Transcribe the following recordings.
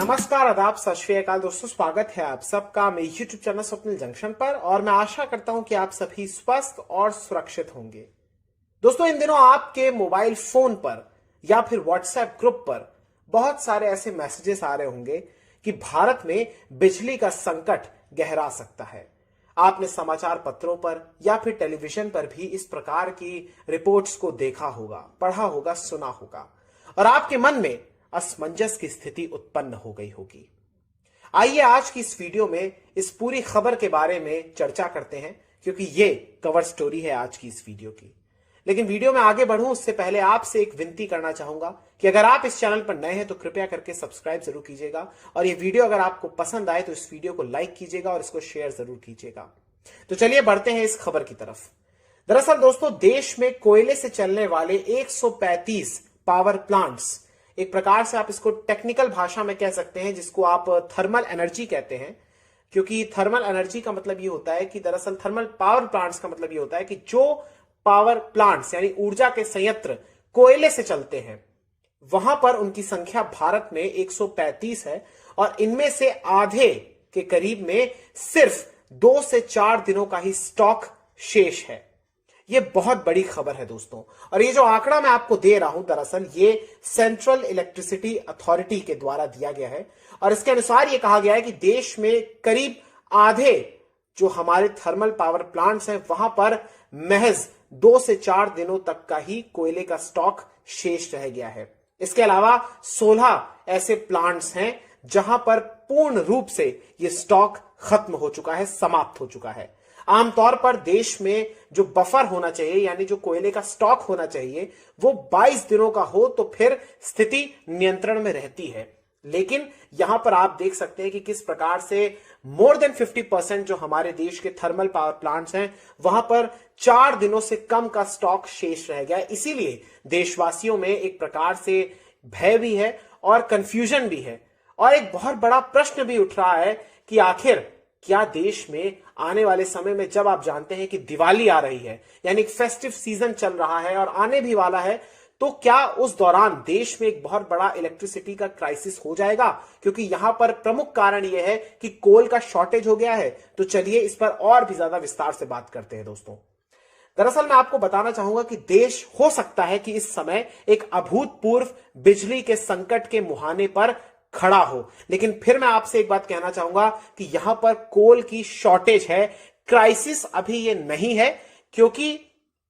नमस्कार, आदाब, सत श्री अकाल दोस्तों। स्वागत है आप सबका मेरे YouTube चैनल स्वप्निल जंक्शन पर और मैं आशा करता हूं कि आप सभी स्वस्थ और सुरक्षित होंगे। दोस्तों, इन दिनों आपके मोबाइल फोन पर या फिर व्हाट्सएप ग्रुप पर बहुत सारे ऐसे मैसेजेस आ रहे होंगे कि भारत में बिजली का संकट गहरा सकता है। आपने समाचार पत्रों पर या फिर टेलीविजन पर भी इस प्रकार की रिपोर्ट्स को देखा होगा, पढ़ा होगा, सुना होगा और आपके मन में असमंजस की स्थिति उत्पन्न हो गई होगी। आइए आज की इस वीडियो में इस पूरी खबर के बारे में चर्चा करते हैं, क्योंकि ये कवर स्टोरी है आज की इस वीडियो की। लेकिन वीडियो में आगे बढ़ूं उससे पहले आपसे एक विनती करना चाहूंगा कि अगर आप इस चैनल पर नए हैं तो कृपया करके सब्सक्राइब जरूर कीजिएगा और ये वीडियो अगर आपको पसंद आए तो इस वीडियो को लाइक कीजिएगा और इसको शेयर जरूर कीजिएगा। तो चलिए बढ़ते हैं इस खबर की तरफ। दरअसल दोस्तों, देश में कोयले से चलने वाले 135 पावर प्लांट्स, एक प्रकार से आप इसको टेक्निकल भाषा में कह सकते हैं जिसको आप थर्मल एनर्जी कहते हैं, क्योंकि थर्मल एनर्जी का मतलब ये होता है कि दरअसल थर्मल पावर प्लांट्स का मतलब ये होता है कि जो पावर प्लांट्स यानी ऊर्जा के संयंत्र कोयले से चलते हैं वहां पर उनकी संख्या भारत में 135 है और इनमें से आधे के करीब में सिर्फ 2 से 4 दिनों का ही स्टॉक शेष है। ये बहुत बड़ी खबर है दोस्तों, और ये जो आंकड़ा मैं आपको दे रहा हूं दरअसल ये सेंट्रल इलेक्ट्रिसिटी अथॉरिटी के द्वारा दिया गया है और इसके अनुसार ये कहा गया है कि देश में करीब आधे जो हमारे थर्मल पावर प्लांट्स हैं वहां पर महज 2 से 4 दिनों तक का ही कोयले का स्टॉक शेष रह गया है। इसके अलावा 16 ऐसे प्लांट्स हैं जहां पर पूर्ण रूप से ये स्टॉक खत्म हो चुका है, समाप्त हो चुका है। आमतौर पर देश में जो बफर होना चाहिए यानी जो कोयले का स्टॉक होना चाहिए वो 22 दिनों का हो तो फिर स्थिति नियंत्रण में रहती है, लेकिन यहां पर आप देख सकते हैं कि किस प्रकार से मोर देन 50% जो हमारे देश के थर्मल पावर प्लांट्स हैं वहां पर 4 दिनों से कम का स्टॉक शेष रह गया है। इसीलिए देशवासियों में एक प्रकार से भय भी है और कंफ्यूजन भी है और एक बहुत बड़ा प्रश्न भी उठ रहा है कि आखिर क्या देश में आने वाले समय में, जब आप जानते हैं कि दिवाली आ रही है यानी फेस्टिव सीजन चल रहा है और आने भी वाला है, तो क्या उस दौरान देश में एक बहुत बड़ा इलेक्ट्रिसिटी का क्राइसिस हो जाएगा? क्योंकि यहां पर प्रमुख कारण यह है कि कोल का शॉर्टेज हो गया है। तो चलिए इस पर और भी ज्यादा विस्तार से बात करते हैं दोस्तों। दरअसल मैं आपको बताना चाहूंगा कि देश हो सकता है कि इस समय एक अभूतपूर्व बिजली के संकट के मुहाने पर खड़ा हो, लेकिन फिर मैं आपसे एक बात कहना चाहूंगा कि यहां पर कोल की शॉर्टेज है, क्राइसिस अभी ये नहीं है, क्योंकि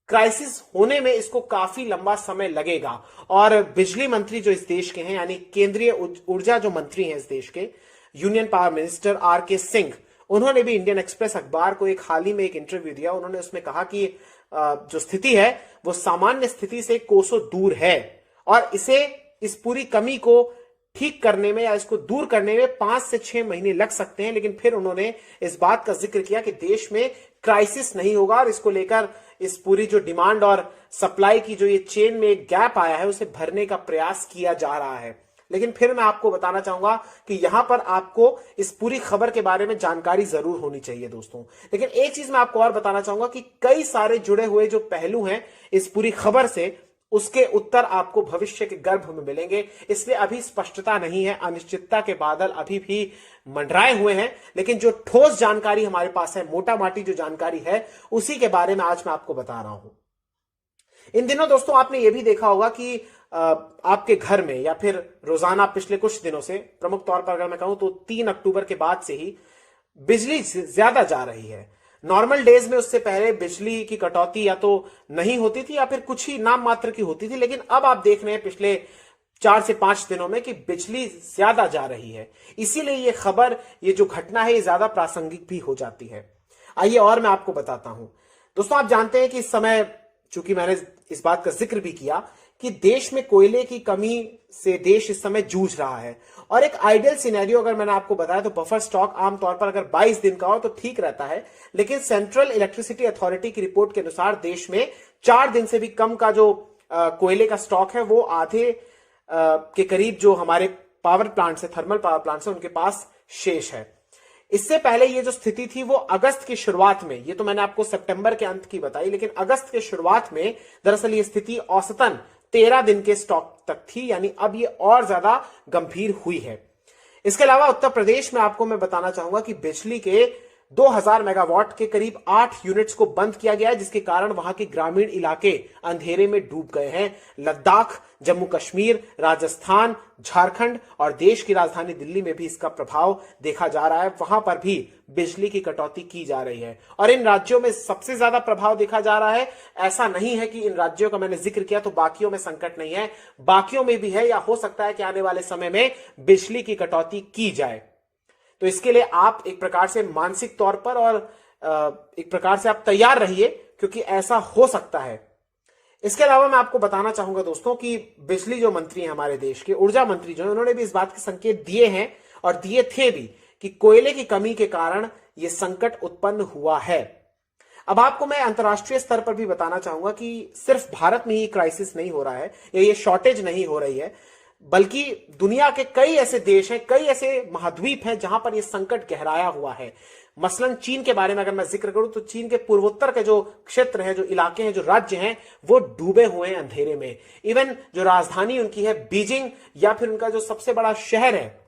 क्राइसिस होने में इसको काफी लंबा समय लगेगा। और बिजली मंत्री जो इस देश के हैं यानी केंद्रीय ऊर्जा जो मंत्री हैं इस देश के, union power minister R K. Singh, उन्होंने भी इंडियन एक्सप्रेस अखबार को एक हाल ही में एक इंटरव्यू दिया। उन्होंने उसमें कहा कि जो स्थिति है वो सामान्य स्थिति से कोसों दूर है और इस पूरी कमी को ठीक करने में या इसको दूर करने में 5 से 6 महीने लग सकते हैं। लेकिन फिर उन्होंने इस बात का जिक्र किया कि देश में क्राइसिस नहीं होगा और इसको लेकर इस पूरी जो डिमांड और सप्लाई की जो ये चेन में एक गैप आया है उसे भरने का प्रयास किया जा रहा है। लेकिन फिर मैं आपको बताना चाहूंगा कि यहां पर आपको इस पूरी खबर के बारे में जानकारी जरूर होनी चाहिए दोस्तों। लेकिन एक चीज मैं आपको और बताना चाहूंगा कि कई सारे जुड़े हुए जो पहलू हैं इस पूरी खबर से, उसके उत्तर आपको भविष्य के गर्भ में मिलेंगे। इसलिए अभी स्पष्टता नहीं है, अनिश्चितता के बादल अभी भी मंडराए हुए हैं, लेकिन जो ठोस जानकारी हमारे पास है, मोटा माटी जो जानकारी है, उसी के बारे में आज मैं आपको बता रहा हूं। इन दिनों दोस्तों आपने यह भी देखा होगा कि आपके घर में या फिर रोजाना पिछले कुछ दिनों से, प्रमुख तौर पर अगर मैं कहूं तो 3 अक्टूबर के बाद से ही बिजली ज्यादा जा रही है। नॉर्मल डेज में उससे पहले बिजली की कटौती या तो नहीं होती थी या फिर कुछ ही नाम मात्र की होती थी, लेकिन अब आप देख रहे हैं पिछले 4 से 5 दिनों में कि बिजली ज्यादा जा रही है। इसीलिए ये खबर, ये जो घटना है, ये ज्यादा प्रासंगिक भी हो जाती है। आइए और मैं आपको बताता हूं दोस्तों। आप जानते हैं कि इस समय, चूंकि मैंने इस बात का जिक्र भी किया कि देश में कोयले की कमी से देश इस समय जूझ रहा है और एक आइडियल सिनेरियो अगर मैंने आपको बताया तो बफर स्टॉक आमतौर पर अगर 22 दिन का हो तो ठीक रहता है, लेकिन सेंट्रल इलेक्ट्रिसिटी अथॉरिटी की रिपोर्ट के अनुसार देश में 4 दिन से भी कम का जो कोयले का स्टॉक है वो आधे के करीब जो हमारे पावर प्लांट्स है, थर्मल पावर प्लांट्स है, उनके पास शेष है। इससे पहले ये जो स्थिति थी वो अगस्त की शुरुआत में, ये तो मैंने आपको सितंबर के अंत की बताई, लेकिन अगस्त के शुरुआत में दरअसल ये स्थिति औसतन 13 दिन के स्टॉक तक थी, यानी अब ये और ज्यादा गंभीर हुई है। इसके अलावा उत्तर प्रदेश में आपको मैं बताना चाहूंगा कि बिजली के 2000 मेगावाट के करीब 8 यूनिट्स को बंद किया गया है, जिसके कारण वहां के ग्रामीण इलाके अंधेरे में डूब गए हैं। लद्दाख, जम्मू कश्मीर, राजस्थान, झारखंड और देश की राजधानी दिल्ली में भी इसका प्रभाव देखा जा रहा है। वहां पर भी बिजली की कटौती की जा रही है और इन राज्यों में सबसे ज्यादा प्रभाव देखा जा रहा है। ऐसा नहीं है कि इन राज्यों का मैंने जिक्र किया तो बाकियों में संकट नहीं है, बाकियों में भी है, या हो सकता है कि आने वाले समय में बिजली की कटौती की जाए। तो इसके लिए आप एक प्रकार से मानसिक तौर पर और एक प्रकार से आप तैयार रहिए, क्योंकि ऐसा हो सकता है। इसके अलावा मैं आपको बताना चाहूंगा दोस्तों कि बिजली जो मंत्री हैं हमारे देश के, ऊर्जा मंत्री जो है, उन्होंने भी इस बात के संकेत दिए हैं और दिए थे भी कि कोयले की कमी के कारण यह संकट उत्पन्न हुआ है। अब आपको मैं अंतर्राष्ट्रीय स्तर पर भी बताना चाहूंगा कि सिर्फ भारत में ही क्राइसिस नहीं हो रहा है या ये शॉर्टेज नहीं हो रही है, बल्कि दुनिया के कई ऐसे देश हैं, कई ऐसे महाद्वीप हैं जहां पर यह संकट गहराया हुआ है। मसलन चीन के बारे में अगर मैं जिक्र करूं तो चीन के पूर्वोत्तर के जो क्षेत्र हैं, जो इलाके हैं, जो राज्य हैं, वो डूबे हुए हैं अंधेरे में। इवन जो राजधानी उनकी है बीजिंग, या फिर उनका जो सबसे बड़ा शहर है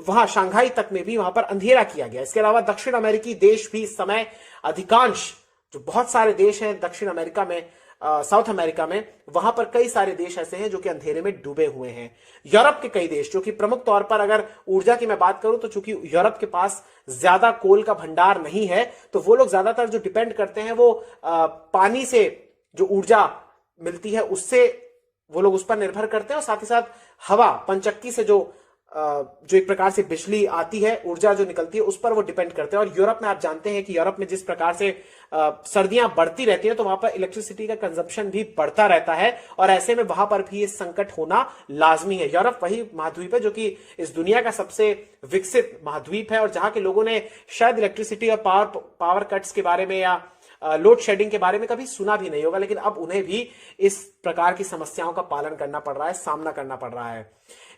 वहां शंघाई तक में भी वहां पर अंधेरा किया गया। इसके अलावा दक्षिण अमेरिकी देश भी इस समय अधिकांश, जो बहुत सारे देश हैं दक्षिण अमेरिका में, साउथ अमेरिका में, वहां पर कई सारे देश ऐसे हैं जो कि अंधेरे में डूबे हुए हैं। यूरोप के कई देश, जो कि प्रमुख तौर पर अगर ऊर्जा की मैं बात करूं तो चूंकि यूरोप के पास ज्यादा कोल का भंडार नहीं है, तो वो लोग ज्यादातर जो डिपेंड करते हैं वो पानी से जो ऊर्जा मिलती है उससे वो लोग उस पर निर्भर करते हैं, और साथ ही साथ हवा, पंचक्की से जो एक प्रकार से बिजली आती है, ऊर्जा जो निकलती है, उस पर वो डिपेंड करते हैं। और यूरोप में आप जानते हैं कि यूरोप में जिस प्रकार से सर्दियां बढ़ती रहती हैं तो वहां पर इलेक्ट्रिसिटी का कंजप्शन भी बढ़ता रहता है, और ऐसे में वहां पर भी ये संकट होना लाजमी है। यूरोप वही महाद्वीप है जो कि इस दुनिया का सबसे विकसित महाद्वीप है और जहां के लोगों ने शायद इलेक्ट्रिसिटी और पावर कट्स के बारे में या लोड शेडिंग के बारे में कभी सुना भी नहीं होगा, लेकिन अब उन्हें भी इस प्रकार की समस्याओं का पालन करना पड़ रहा है, सामना करना पड़ रहा है।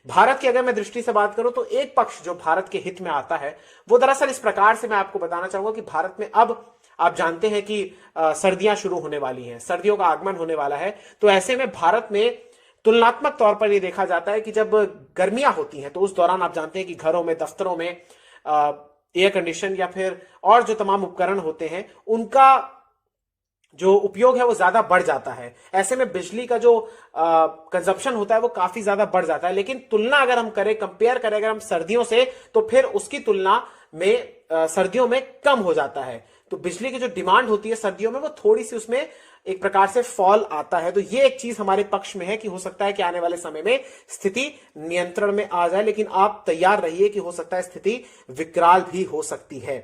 भारत की अगर मैं दृष्टि से बात करूं तो एक पक्ष जो भारत के हित में आता है वो दरअसल इस प्रकार से मैं आपको बताना चाहूंगा कि भारत में अब आप जानते हैं कि सर्दियां शुरू होने वाली हैं, सर्दियों का आगमन होने वाला है। तो ऐसे में भारत में तुलनात्मक तौर पर यह देखा जाता है कि जब गर्मियां होती हैं तो उस दौरान आप जानते हैं कि घरों में, दफ्तरों में एयर कंडीशन या फिर और जो तमाम उपकरण होते हैं उनका जो उपयोग है वो ज्यादा बढ़ जाता है। ऐसे में बिजली का जो कंजप्शन होता है वो काफी ज्यादा बढ़ जाता है। लेकिन तुलना अगर हम करें, कंपेयर करें अगर हम सर्दियों से, तो फिर उसकी तुलना में सर्दियों में कम हो जाता है। तो बिजली की जो डिमांड होती है सर्दियों में वो थोड़ी सी उसमें एक प्रकार से फॉल आता है। तो ये एक चीज हमारे पक्ष में है कि हो सकता है कि आने वाले समय में स्थिति नियंत्रण में आ जाए, लेकिन आप तैयार रहिए कि हो सकता है स्थिति विकराल भी हो सकती है।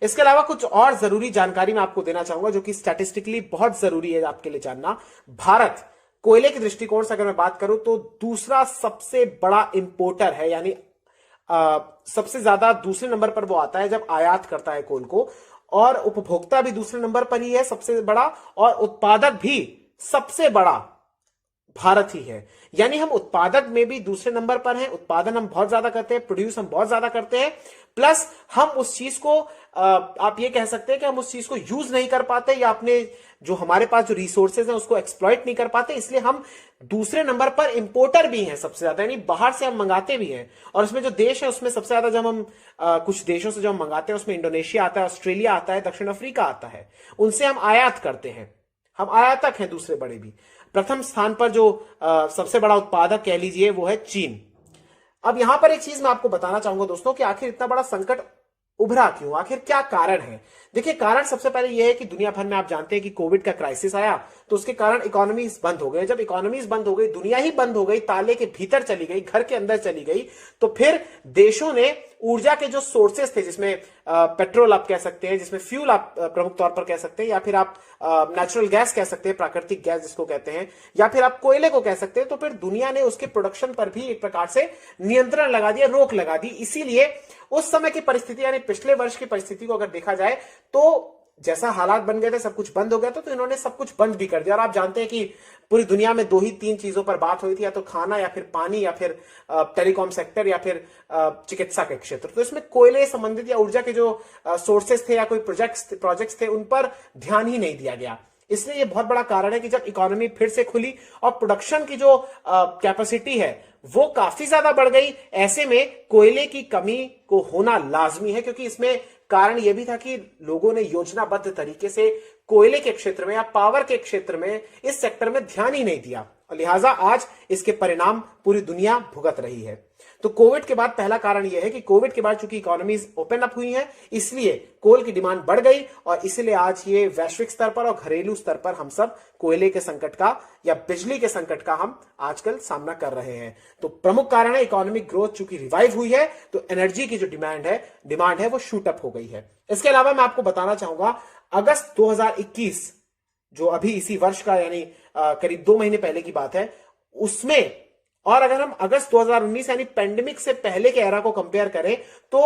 इसके अलावा कुछ और जरूरी जानकारी मैं आपको देना चाहूंगा जो कि स्टैटिस्टिकली बहुत जरूरी है आपके लिए जानना। भारत कोयले के दृष्टिकोण से अगर मैं बात करूं तो दूसरा सबसे बड़ा इंपोर्टर है, यानी सबसे ज्यादा दूसरे नंबर पर वो आता है जब आयात करता है कोल को, और उपभोक्ता भी दूसरे नंबर पर ही है सबसे बड़ा, और उत्पादक भी सबसे बड़ा भारत ही है। यानी हम उत्पादक में भी दूसरे नंबर पर हैं, उत्पादन हम बहुत ज्यादा करते हैं, प्रोड्यूस हम बहुत ज्यादा करते हैं, प्लस हम उस चीज को आप ये कह सकते हैं कि हम उस चीज को यूज नहीं कर पाते या अपने जो हमारे पास जो रिसोर्सेज हैं उसको एक्सप्लॉइट नहीं कर पाते, इसलिए हम दूसरे नंबर पर इंपोर्टर भी हैं सबसे ज्यादा, यानी बाहर से हम मंगाते भी हैं। और उसमें जो देश है उसमें सबसे ज्यादा जब हम कुछ देशों से जो हम मंगाते हैं उसमें इंडोनेशिया आता है, ऑस्ट्रेलिया आता है, दक्षिण अफ्रीका आता है, उनसे हम आयात करते हैं, हम आयातक हैं दूसरे बड़े भी। प्रथम स्थान पर जो सबसे बड़ा उत्पादक कह लीजिए वो है चीन। अब यहां पर एक चीज मैं आपको बताना चाहूंगा दोस्तों कि आखिर इतना बड़ा संकट उभरा क्यों, आखिर क्या कारण है। देखिए, कारण सबसे पहले यह है कि दुनिया भर में आप जानते हैं कि कोविड का क्राइसिस आया तो उसके कारण इकोनॉमीज बंद हो गए। जब इकोनॉमीज बंद हो गई, दुनिया ही बंद हो गई, ताले के भीतर चली गई, घर के अंदर चली गई, तो फिर देशों ने ऊर्जा के जो सोर्सेस थे, जिसमें पेट्रोल आप कह सकते हैं, जिसमें फ्यूल आप प्रमुख तौर पर कह सकते हैं, या फिर आप नेचुरल गैस कह सकते हैं, प्राकृतिक गैस जिसको कहते हैं, या फिर आप कोयले को कह सकते हैं, तो फिर दुनिया ने उसके प्रोडक्शन पर भी एक प्रकार से नियंत्रण लगा दिया, रोक लगा दी। इसीलिए उस समय की परिस्थिति यानी पिछले वर्ष की परिस्थिति को अगर देखा जाए तो जैसा हालात बन गए थे, सब कुछ बंद हो गया था, तो इन्होंने सब कुछ बंद भी कर दिया। और आप जानते हैं कि पूरी दुनिया में 2 ही 3 चीजों पर बात हुई थी, या तो खाना, या फिर पानी, या फिर टेलीकॉम सेक्टर, या फिर चिकित्सा के क्षेत्र। तो इसमें कोयले संबंधित या ऊर्जा के जो सोर्सेस थे या कोई प्रोजेक्ट्स थे उन पर ध्यान ही नहीं दिया गया। इसलिए यह बहुत बड़ा कारण है कि जब इकोनॉमी फिर से खुली और प्रोडक्शन की जो कैपेसिटी है वो काफी ज्यादा बढ़ गई। ऐसे में कोयले की कमी को होना लाजमी है, क्योंकि इसमें कारण यह भी था कि लोगों ने योजनाबद्ध तरीके से कोयले के क्षेत्र में या पावर के क्षेत्र में, इस सेक्टर में ध्यान ही नहीं दिया, और लिहाजा आज इसके परिणाम पूरी दुनिया भुगत रही है। तो कोविड के बाद पहला कारण यह है कि कोविड के बाद चूंकि इकोनॉमीज ओपन अप हुई हैं, इसलिए कोल की डिमांड बढ़ गई, और इसलिए आज ये वैश्विक स्तर पर और घरेलू स्तर पर हम सब कोयले के संकट का या बिजली के संकट का हम आजकल सामना कर रहे हैं। तो प्रमुख कारण है इकोनॉमिक ग्रोथ चूंकि रिवाइव हुई है, तो एनर्जी की जो डिमांड है वो शूट अप हो गई है। इसके अलावा मैं आपको बताना चाहूंगा, अगस्त 2021 जो अभी इसी वर्ष का यानी करीब 2 महीने पहले की बात है, उसमें, और अगर हम अगस्त 2019 यानी पेंडेमिक से पहले के एरा को कंपेयर करें, तो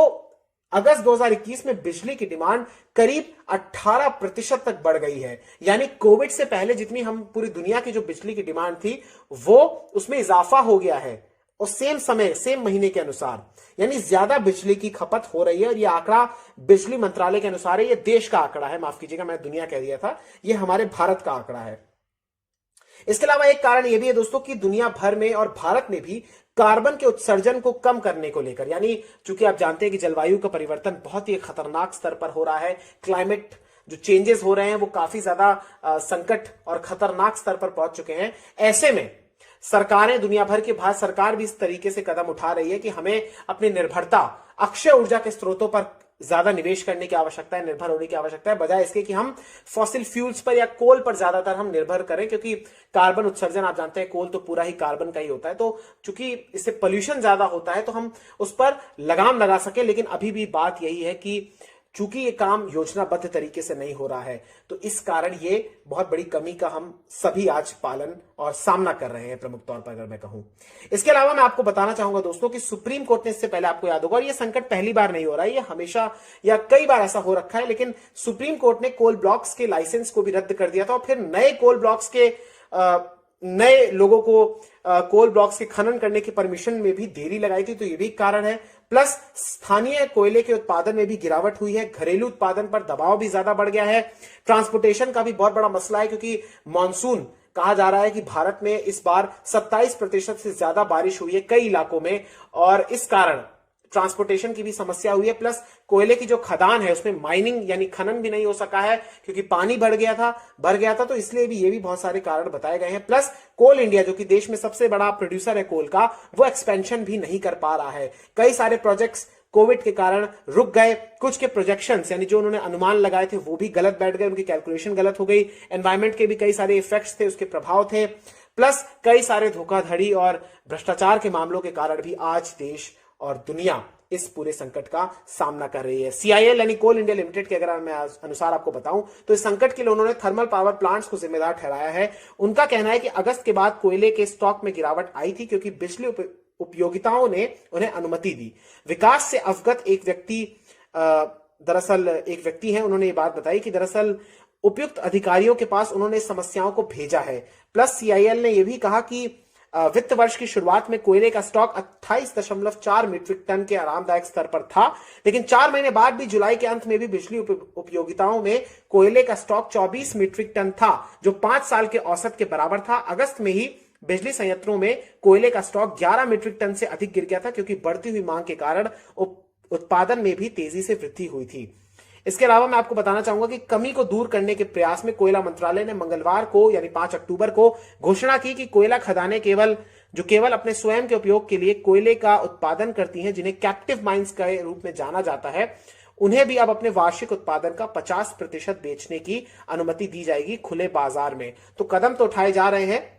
अगस्त 2021 में बिजली की डिमांड करीब 18% तक बढ़ गई है। यानी कोविड से पहले जितनी हम पूरी दुनिया की जो बिजली की डिमांड थी, वो उसमें इजाफा हो गया है, और सेम समय सेम महीने के अनुसार, यानी ज्यादा बिजली की खपत हो रही है। और यह आंकड़ा बिजली मंत्रालय के अनुसार है, यह देश का आंकड़ा है, माफ कीजिएगा मैं दुनिया कह दिया था, यह हमारे भारत का आंकड़ा है। इसके अलावा एक कारण यह भी है दोस्तों कि दुनिया भर में और भारत में भी कार्बन के उत्सर्जन को कम करने को लेकर, यानी चूंकि आप जानते हैं कि जलवायु का परिवर्तन बहुत ही खतरनाक स्तर पर हो रहा है, क्लाइमेट जो चेंजेस हो रहे हैं वो काफी ज्यादा संकट और खतरनाक स्तर पर पहुंच चुके हैं। ऐसे में सरकारें, दुनिया भर की भारत सरकार भी इस तरीके से कदम उठा रही है कि हमें अपनी निर्भरता अक्षय ऊर्जा के स्रोतों पर ज्यादा निवेश करने की आवश्यकता है, निर्भर होने की आवश्यकता है, बजाय इसके कि हम फॉसिल फ्यूल्स पर या कोल पर ज्यादातर हम निर्भर करें, क्योंकि कार्बन उत्सर्जन आप जानते हैं कोल तो पूरा ही कार्बन का ही होता है, तो चूंकि इससे पोल्यूशन ज्यादा होता है तो हम उस पर लगाम लगा सके। लेकिन अभी भी बात यही है कि चूंकि ये काम योजनाबद्ध तरीके से नहीं हो रहा है, तो इस कारण ये बहुत बड़ी कमी का हम सभी आज पालन और सामना कर रहे हैं, प्रमुख तौर पर अगर मैं कहूं। इसके अलावा मैं आपको बताना चाहूंगा दोस्तों कि सुप्रीम कोर्ट ने, इससे पहले आपको याद होगा, और ये संकट पहली बार नहीं हो रहा है, ये हमेशा या कई बार ऐसा हो रखा है, लेकिन सुप्रीम कोर्ट ने कोल ब्लॉक्स के लाइसेंस को भी रद्द कर दिया था, और फिर नए कोल ब्लॉक्स के नए लोगों को कोल ब्लॉक्स के खनन करने की परमिशन में भी देरी लगाई थी, तो ये भी कारण है। प्लस स्थानीय कोयले के उत्पादन में भी गिरावट हुई है, घरेलू उत्पादन पर दबाव भी ज्यादा बढ़ गया है, ट्रांसपोर्टेशन का भी बहुत बड़ा मसला है, क्योंकि मॉनसून कहा जा रहा है कि भारत में इस बार 27% से ज्यादा बारिश हुई है कई इलाकों में, और इस कारण ट्रांसपोर्टेशन की भी समस्या हुई है। प्लस कोयले की जो खदान है उसमें माइनिंग यानी खनन भी नहीं हो सका है, क्योंकि पानी भर गया था, तो इसलिए भी ये भी बहुत सारे कारण बताए गए हैं। प्लस कोल इंडिया जो कि देश में सबसे बड़ा प्रोड्यूसर है कोल का, वो एक्सपेंशन भी नहीं कर पा रहा है। कई सारे प्रोजेक्ट्स कोविड के कारण रुक गए, कुछ के प्रोजेक्शंस यानी जो उन्होंने अनुमान लगाए थे वो भी गलत बैठ गए, उनकी कैलकुलेशन गलत हो गई, एनवायरमेंट के भी कई सारे इफेक्ट्स थे, उसके प्रभाव थे, प्लस कई सारे धोखाधड़ी और भ्रष्टाचार के मामलों के कारण भी आज देश और दुनिया इस पूरे संकट का सामना कर रही है। CIL यानी कोल इंडिया लिमिटेड के अगर मैं अनुसार आपको बताऊं तो इस संकट के लिए उन्होंने थर्मल पावर प्लांट्स को जिम्मेदार ठहराया है। उनका कहना है कि अगस्त के बाद कोयले के स्टॉक में गिरावट आई थी, क्योंकि बिजली उपयोगिताओं ने उन्हें अनुमति दी। विकास से अवगत एक व्यक्ति है, उन्होंने ये बात बताई कि दरअसल उपयुक्त अधिकारियों के पास उन्होंने समस्याओं को भेजा है। प्लस CIL ने यह भी कहा कि वित्त वर्ष की शुरुआत में कोयले का स्टॉक 28.4 मीट्रिक टन के आरामदायक स्तर पर था, लेकिन 4 महीने बाद भी जुलाई के अंत में भी बिजली उपयोगिताओं में कोयले का स्टॉक 24 मीट्रिक टन था, जो 5 साल के औसत के बराबर था। अगस्त में ही बिजली संयंत्रों में कोयले का स्टॉक 11 मीट्रिक टन से अधिक गिर गया था, क्योंकि बढ़ती हुई मांग के कारण उत्पादन में भी तेजी से वृद्धि हुई थी। इसके अलावा मैं आपको बताना चाहूंगा कि कमी को दूर करने के प्रयास में कोयला मंत्रालय ने मंगलवार को यानी 5 अक्टूबर को घोषणा की कि कोयला खदानें केवल अपने स्वयं के उपयोग के लिए कोयले का उत्पादन करती हैं, जिन्हें कैप्टिव माइंस के रूप में जाना जाता है, उन्हें भी अब अपने वार्षिक उत्पादन का 50% बेचने की अनुमति दी जाएगी खुले बाजार में। तो कदम तो उठाए जा रहे हैं,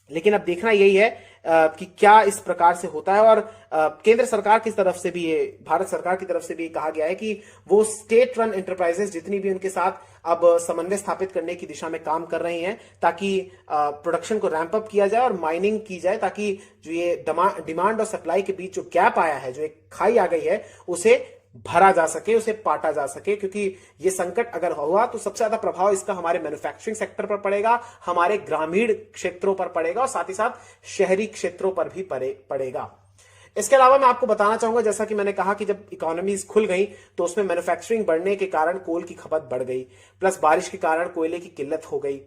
लेकिन अब देखना यही है कि क्या इस प्रकार से होता है। और केंद्र सरकार की तरफ से भी, भारत सरकार की तरफ से भी कहा गया है कि वो स्टेट रन एंटरप्राइजेस जितनी भी उनके साथ अब समन्वय स्थापित करने की दिशा में काम कर रही हैं, ताकि प्रोडक्शन को रैंप अप किया जाए और माइनिंग की जाए, ताकि जो ये डिमांड और सप्लाई के बीच जो गैप आया है, जो एक खाई आ गई है, उसे भरा जा सके, उसे पाटा जा सके। क्योंकि ये संकट अगर हुआ तो सबसे ज्यादा प्रभाव इसका हमारे मैन्युफैक्चरिंग सेक्टर पर पड़ेगा, हमारे ग्रामीण क्षेत्रों पर पड़ेगा और साथ ही साथ शहरी क्षेत्रों पर भी पड़ेगा। इसके अलावा मैं आपको बताना चाहूंगा, जैसा कि मैंने कहा कि जब इकोनॉमीज खुल गई तो उसमें मैन्युफैक्चरिंग बढ़ने के कारण कोल की खपत बढ़ गई, प्लस बारिश के कारण कोयले की किल्लत हो गई।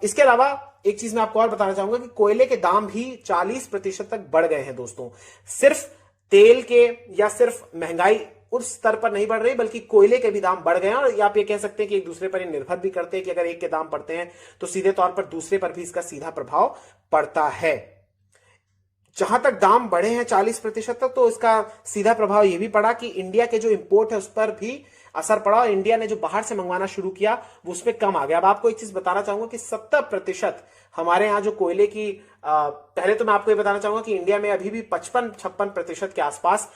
इसके अलावा एक चीज मैं आपको और बताना चाहूंगा कि कोयले के दाम भी 40% तक बढ़ गए हैं दोस्तों। सिर्फ तेल के या सिर्फ महंगाई उस स्तर पर नहीं बढ़ रही, बल्कि कोयले के भी दाम बढ़ गए हैं। और आप ये कह सकते हैं कि एक दूसरे पर निर्भर भी करते हैं कि अगर एक के दाम बढ़ते हैं तो सीधे तौर पर दूसरे पर भी इसका सीधा प्रभाव पड़ता है। जहां तक दाम बढ़े हैं 40% तक, तो इसका सीधा प्रभाव यह भी पड़ा कि इंडिया के जो इंपोर्ट है उस पर भी असर पड़ा और इंडिया ने जो बाहर से मंगवाना शुरू किया वो उसमें कम आ गया। अब आपको एक चीज बताना चाहूंगा कि 70% हमारे यहां जो कोयले की पहले तो मैं आपको ये बताना चाहूंगा कि इंडिया में अभी भी 55-56% के आसपास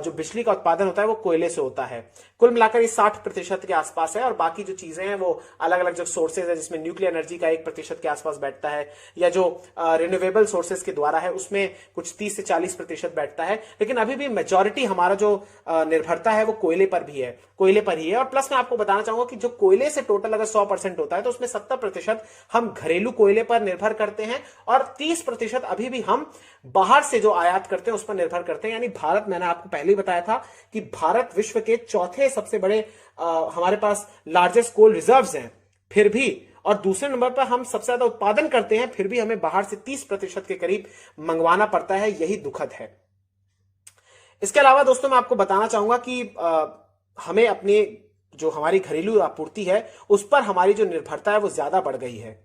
जो बिजली का उत्पादन होता है वो कोयले से होता है। कुल मिलाकर ये 60% के आसपास है और बाकी जो चीजें हैं वो अलग अलग जो सोर्सेज है, जिसमें न्यूक्लियर एनर्जी का 1% के आसपास बैठता है, या जो रिन्यूएबल सोर्सेज के द्वारा है उसमें कुछ 30 से 40% बैठता है। लेकिन अभी भी मेजोरिटी हमारा जो निर्भरता है वो कोयले पर ही है। और प्लस मैं आपको बताना चाहूंगा कि जो कोयले से टोटल अगर 100% होता है तो उसमें 70% हम घरेलू कोयले पर निर्भर करते हैं और 30% अभी भी हम बाहर से जो आयात करते हैं उस पर निर्भर करते हैं। यानी भारत, मैंने आपको पहले ही बताया था कि भारत विश्व के चौथे सबसे बड़े हमारे पास लार्जेस्ट कोल रिजर्व्स हैं, फिर भी, और दूसरे नंबर पर हम सबसे ज्यादा उत्पादन करते हैं, फिर भी हमें बाहर से 30% के करीब मंगवाना पड़ता है। यही दुखद है। इसके अलावा दोस्तों मैं आपको बताना चाहूंगा कि हमें अपनी जो हमारी घरेलू आपूर्ति है उस पर हमारी जो निर्भरता है वो ज्यादा बढ़ गई है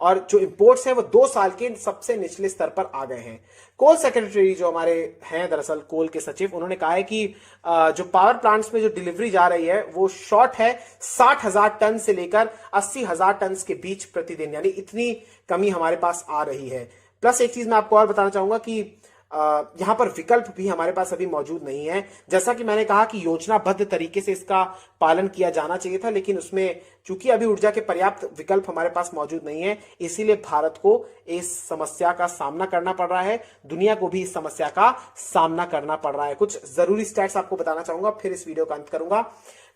और जो इंपोर्ट्स हैं वो 2 साल के सबसे निचले स्तर पर आ गए हैं। कोल सेक्रेटरी जो हमारे हैं, दरअसल कोल के सचिव, उन्होंने कहा है कि जो पावर प्लांट्स में जो डिलीवरी जा रही है वो शॉर्ट है 60,000 टन से लेकर 80,000 टन के बीच प्रतिदिन, यानी इतनी कमी हमारे पास आ रही है। प्लस एक चीज मैं आपको और बताना चाहूंगा कि यहां पर विकल्प भी हमारे पास अभी मौजूद नहीं है। जैसा कि मैंने कहा कि योजनाबद्ध तरीके से इसका पालन किया जाना चाहिए था, लेकिन उसमें चूंकि अभी ऊर्जा के पर्याप्त विकल्प हमारे पास मौजूद नहीं है, इसीलिए भारत को इस समस्या का सामना करना पड़ रहा है, दुनिया को भी इस समस्या का सामना करना पड़ रहा है। कुछ जरूरी स्टैट्स आपको बताना चाहूंगा, फिर इस वीडियो का अंत करूंगा।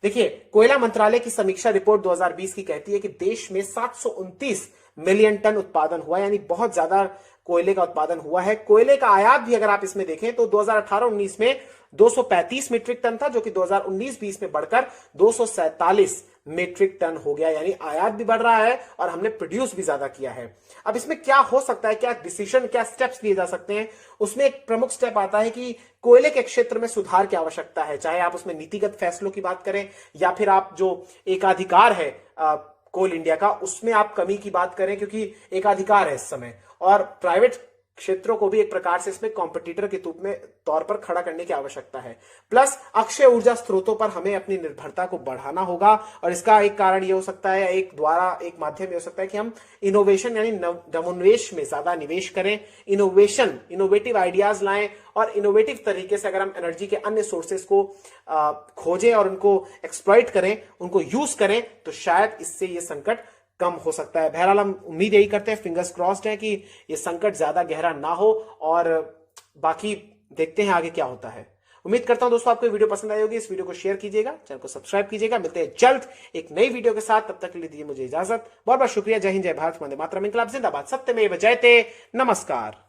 देखिए, कोयला मंत्रालय की समीक्षा रिपोर्ट 2020 की कहती है कि देश में 729 मिलियन टन उत्पादन हुआ, यानी बहुत ज्यादा कोयले का उत्पादन हुआ है। कोयले का आयात भी अगर आप इसमें देखें तो 2018-19 में 235 मीट्रिक टन था, जो कि 2019-20 में बढ़कर 247 मीट्रिक टन हो गया। यानी आयात भी बढ़ रहा है और हमने प्रोड्यूस भी ज्यादा किया है। अब इसमें क्या हो सकता है, क्या डिसीजन, क्या स्टेप्स लिए जा सकते हैं? उसमें एक प्रमुख स्टेप आता है कि कोयले के क्षेत्र में सुधार की आवश्यकता है, चाहे आप उसमें नीतिगत फैसलों की बात करें या फिर आप जो एकाधिकार है कोल इंडिया का उसमें आप कमी की बात करें, क्योंकि एकाधिकार है इस समय, और प्राइवेट क्षेत्रों को भी एक प्रकार से इसमें कॉम्पिटिटर के तौर पर खड़ा करने की आवश्यकता है। प्लस अक्षय ऊर्जा स्रोतों पर हमें अपनी निर्भरता को बढ़ाना होगा और इसका एक कारण यह हो सकता है, एक माध्यम हो सकता है कि हम इनोवेशन यानी नवोन्मेष में ज्यादा निवेश करें, इनोवेटिव आइडियाज लाएं और इनोवेटिव तरीके से अगर हम एनर्जी के अन्य सोर्सेस को खोजें और उनको एक्सप्लॉइट करें, उनको यूज करें, तो शायद इससे ये संकट कम हो सकता है। बहरहाल हम उम्मीद यही करते हैं, फिंगर्स क्रॉस्ड है कि ये संकट ज्यादा गहरा ना हो और बाकी देखते हैं आगे क्या होता है। उम्मीद करता हूं दोस्तों आपको ये वीडियो पसंद आई होगी। इस वीडियो को शेयर कीजिएगा, चैनल को सब्सक्राइब कीजिएगा। मिलते हैं जल्द एक नई वीडियो के साथ, तब तक के लिए दीजिए मुझे इजाजत। बहुत बहुत शुक्रिया। जय हिंद, जय भारत, वंदे मातरम, इंकलाब जिंदाबाद, सत्यमेव जयते। नमस्कार।